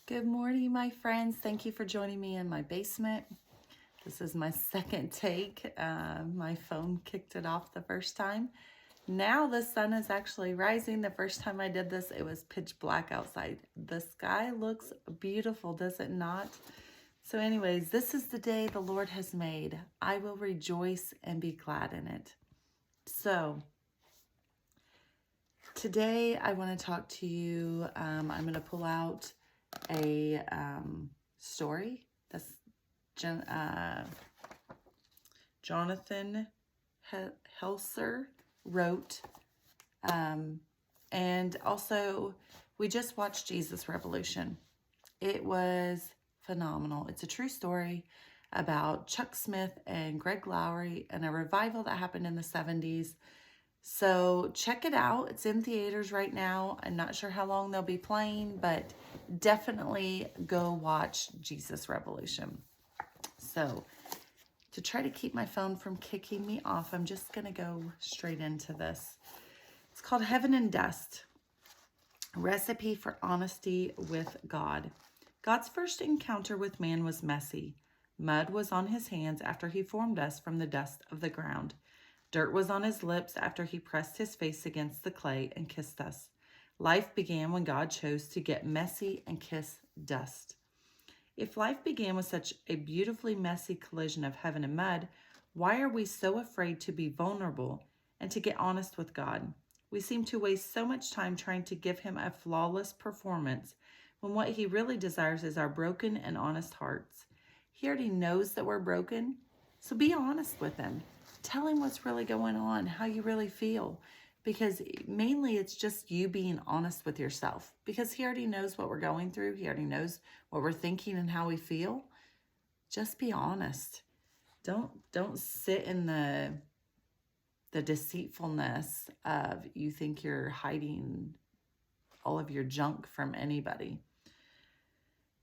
Good morning, my friends. Thank you for joining me in my basement. This is my second take. My phone kicked it off the first time. Now the sun is actually rising. The first time I did this, it was pitch black outside. The sky looks beautiful, does it not? So anyways, this is the day the Lord has made. I will rejoice and be glad in it. So today I want to talk to you. I'm going to pull out a story that's Jonathan Helser wrote. And also, we just watched Jesus Revolution. It was phenomenal. It's a true story about Chuck Smith and Greg Lowry and a revival that happened in the 70s. So check it out. It's in theaters right now. I'm not sure how long they'll be playing, but definitely go watch Jesus Revolution. So to try to keep my phone from kicking me off, I'm just going to go straight into this. It's called Heaven and Dust, a recipe for honesty with God. God's first encounter with man was messy. Mud was on his hands after he formed us from the dust of the ground. Dirt was on his lips after he pressed his face against the clay and kissed us. Life began when God chose to get messy and kiss dust. If life began with such a beautifully messy collision of heaven and mud, why are we so afraid to be vulnerable and to get honest with God? We seem to waste so much time trying to give him a flawless performance when what he really desires is our broken and honest hearts. He already knows that we're broken, so be honest with him. Tell him what's really going on, how you really feel, because mainly it's just you being honest with yourself, because he already knows what we're going through. He already knows what we're thinking and how we feel. Just be honest. Don't sit in the deceitfulness of you think you're hiding all of your junk from anybody.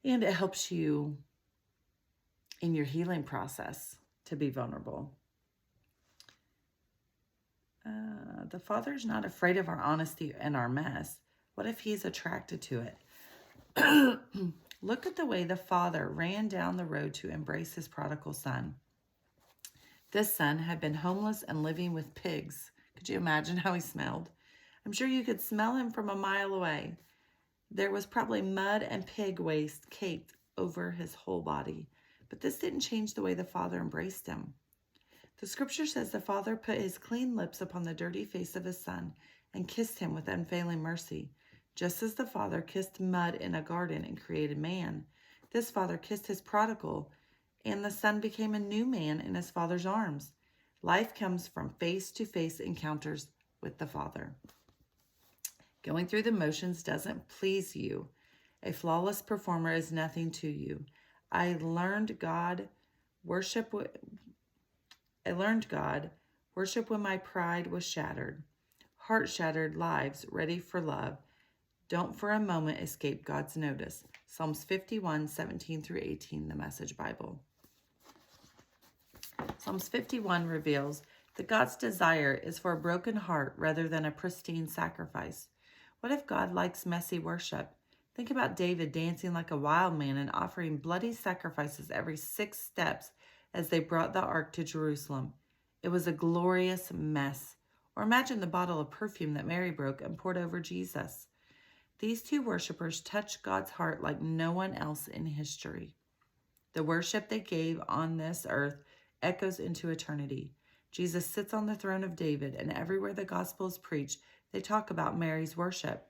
And it helps you in your healing process to be vulnerable. The Father's not afraid of our honesty and our mess. What if he's attracted to it? Look at the way the Father ran down the road to embrace his prodigal son. This son had been homeless and living with pigs. Could you imagine how he smelled? I'm sure you could smell him from a mile away. There was probably mud and pig waste caked over his whole body. But this didn't change the way the Father embraced him. The scripture says the Father put his clean lips upon the dirty face of his son and kissed him with unfailing mercy. Just as the Father kissed mud in a garden and created man, this Father kissed his prodigal, and the son became a new man in his Father's arms. Life comes from face-to-face encounters with the Father. Going through the motions doesn't please you. A flawless performer is nothing to you. I learned God worship when my pride was shattered. Heart-shattered lives ready for love. Don't for a moment escape God's notice. Psalms 51, 17 through 18, the Message Bible. Psalms 51 reveals that God's desire is for a broken heart rather than a pristine sacrifice. What if God likes messy worship? Think about David dancing like a wild man and offering bloody sacrifices every 6 steps as they brought the ark to Jerusalem. It was a glorious mess. Or imagine the bottle of perfume that Mary broke and poured over Jesus. These two worshipers touched God's heart like no one else in history. The worship they gave on this earth echoes into eternity. Jesus sits on the throne of David, and everywhere the gospel is preached, they talk about Mary's worship.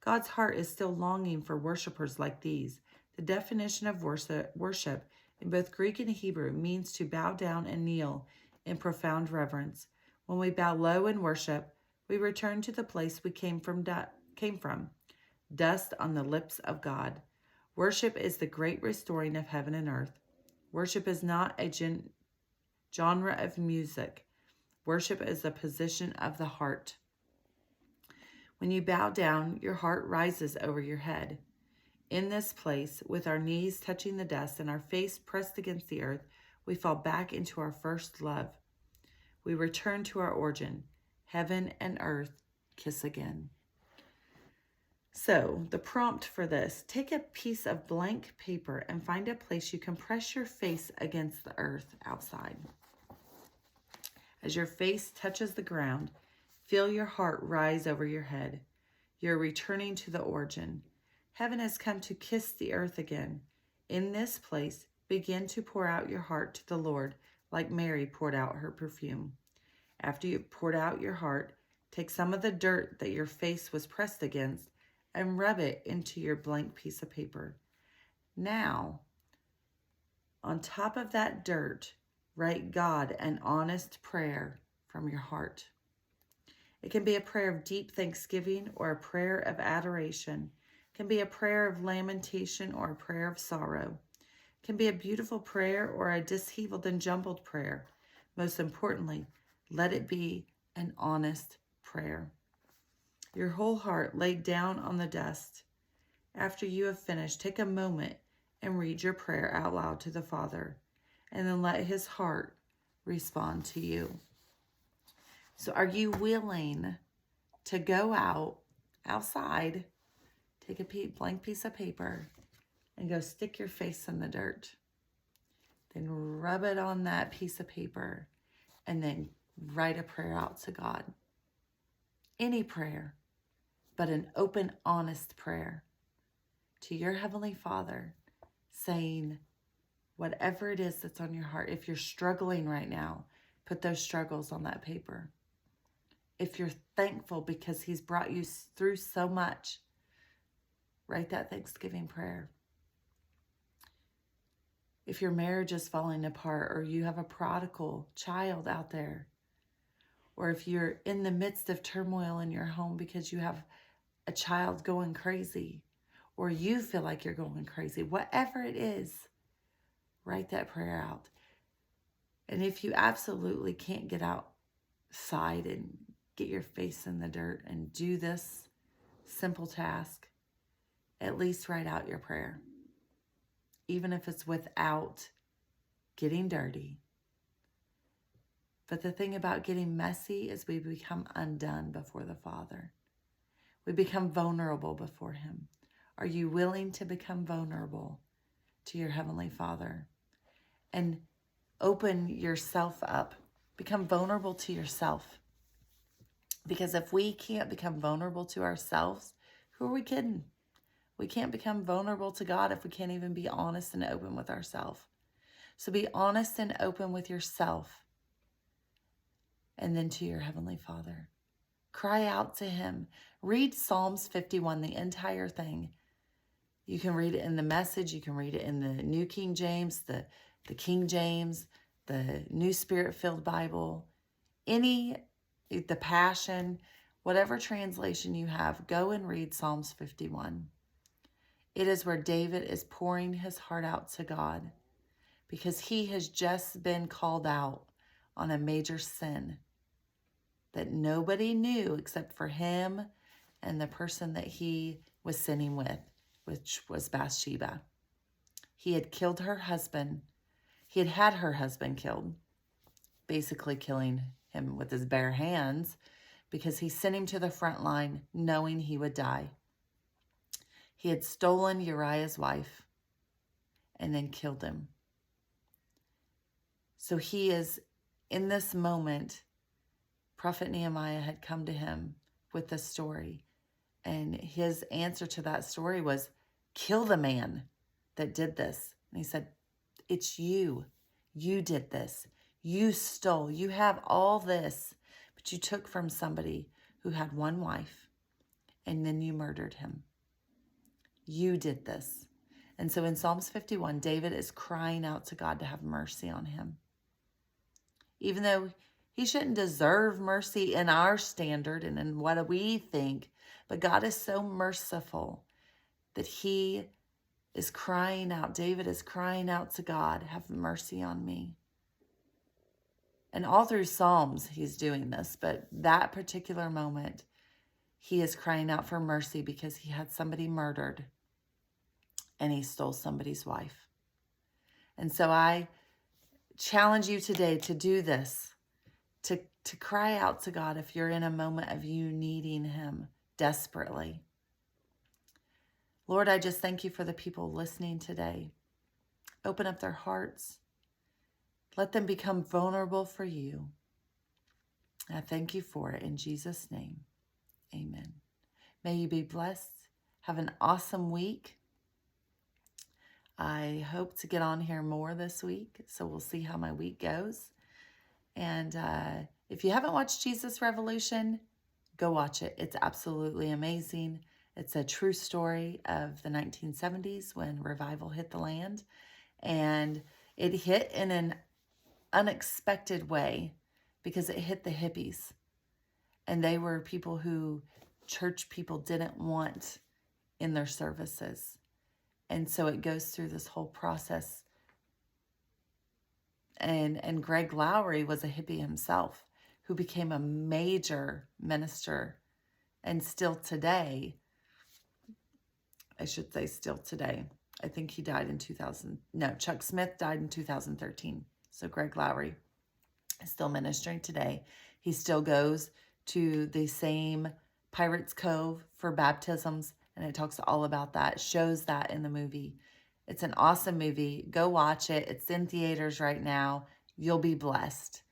God's heart is still longing for worshipers like these. The definition of worship in both Greek and Hebrew means to bow down and kneel in profound reverence. When we bow low in worship, we return to the place we came from, dust on the lips of God. Worship is the great restoring of heaven and earth. Worship is not a genre of music. Worship is a position of the heart. When you bow down, your heart rises over your head. In this place, with our knees touching the dust and our face pressed against the earth, we fall back into our first love. We return to our origin. Heaven and earth kiss again. So the prompt for this, take a piece of blank paper and find a place you can press your face against the earth outside. As your face touches the ground, feel your heart rise over your head. You're returning to the origin. Heaven has come to kiss the earth again. In this place, begin to pour out your heart to the Lord like Mary poured out her perfume. After you've poured out your heart, take some of the dirt that your face was pressed against and rub it into your blank piece of paper. Now, on top of that dirt, write God an honest prayer from your heart. It can be a prayer of deep thanksgiving or a prayer of adoration. It can be a prayer of lamentation or a prayer of sorrow. It can be a beautiful prayer or a disheveled and jumbled prayer. Most importantly, let it be an honest prayer. Your whole heart laid down on the dust. After you have finished, take a moment and read your prayer out loud to the Father, and then let his heart respond to you. So are you willing to go outside, take a blank piece of paper, and go stick your face in the dirt? Then rub it on that piece of paper, and then write a prayer out to God. Any prayer, but an open, honest prayer to your Heavenly Father, saying whatever it is that's on your heart. If you're struggling right now, put those struggles on that paper. If you're thankful because he's brought you through so much, write that Thanksgiving prayer. If your marriage is falling apart, or you have a prodigal child out there, or if you're in the midst of turmoil in your home because you have a child going crazy, or you feel like you're going crazy, whatever it is, write that prayer out. And if you absolutely can't get outside and get your face in the dirt and do this simple task, at least write out your prayer. Even if it's without getting dirty. But the thing about getting messy is we become undone before the Father. We become vulnerable before him. Are you willing to become vulnerable to your Heavenly Father? And open yourself up. Become vulnerable to yourself. Because if we can't become vulnerable to ourselves, who are we kidding? We can't become vulnerable to God if we can't even be honest and open with ourselves. So be honest and open with yourself, and then to your Heavenly Father. Cry out to him. Read Psalms 51, the entire thing. You can read it in the Message. You can read it in the New King James, the King James, the New Spirit-filled Bible, the Passion, whatever translation you have, go and read Psalms 51. It is where David is pouring his heart out to God because he has just been called out on a major sin that nobody knew except for him and the person that he was sinning with, which was Bathsheba. He had killed her husband. He had her husband killed, basically killing him with his bare hands because he sent him to the front line knowing he would die. He had stolen Uriah's wife and then killed him. So he is, in this moment, Prophet Nehemiah had come to him with this story. And his answer to that story was, kill the man that did this. And he said, it's you. You did this. You stole. You have all this, but you took from somebody who had one wife, and then you murdered him. You did this. And so in Psalms 51, David is crying out to God to have mercy on him. Even though he shouldn't deserve mercy in our standard and in what we think, but God is so merciful that he is crying out. David is crying out to God, have mercy on me. And all through Psalms, he's doing this, but that particular moment, he is crying out for mercy because he had somebody murdered and he stole somebody's wife. And so I challenge you today to do this, to cry out to God if you're in a moment of you needing him desperately. Lord, I just thank you for the people listening today. Open up their hearts. Let them become vulnerable for you. I thank you for it in Jesus' name. Amen. May you be blessed. Have an awesome week. I hope to get on here more this week, so we'll see how my week goes. And if you haven't watched Jesus Revolution, go watch it. It's absolutely amazing. It's a true story of the 1970s when revival hit the land. And it hit in an unexpected way because it hit the hippies. And they were people who church people didn't want in their services. And so it goes through this whole process. And Greg Lowry was a hippie himself who became a major minister. And still today, I should say still today, I think he died in 2000. No, Chuck Smith died in 2013. So Greg Lowry is still ministering today. He still goes to the same Pirates Cove for baptisms, and it talks all about that. It shows that in the movie. It's an awesome movie. Go watch it. It's in theaters right now. You'll be blessed.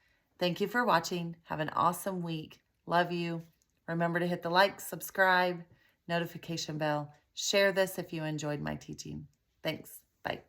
Thank you for watching. Have an awesome week. Love you. Remember to hit the like, subscribe, notification bell. Share this if you enjoyed my teaching. Thanks. Bye.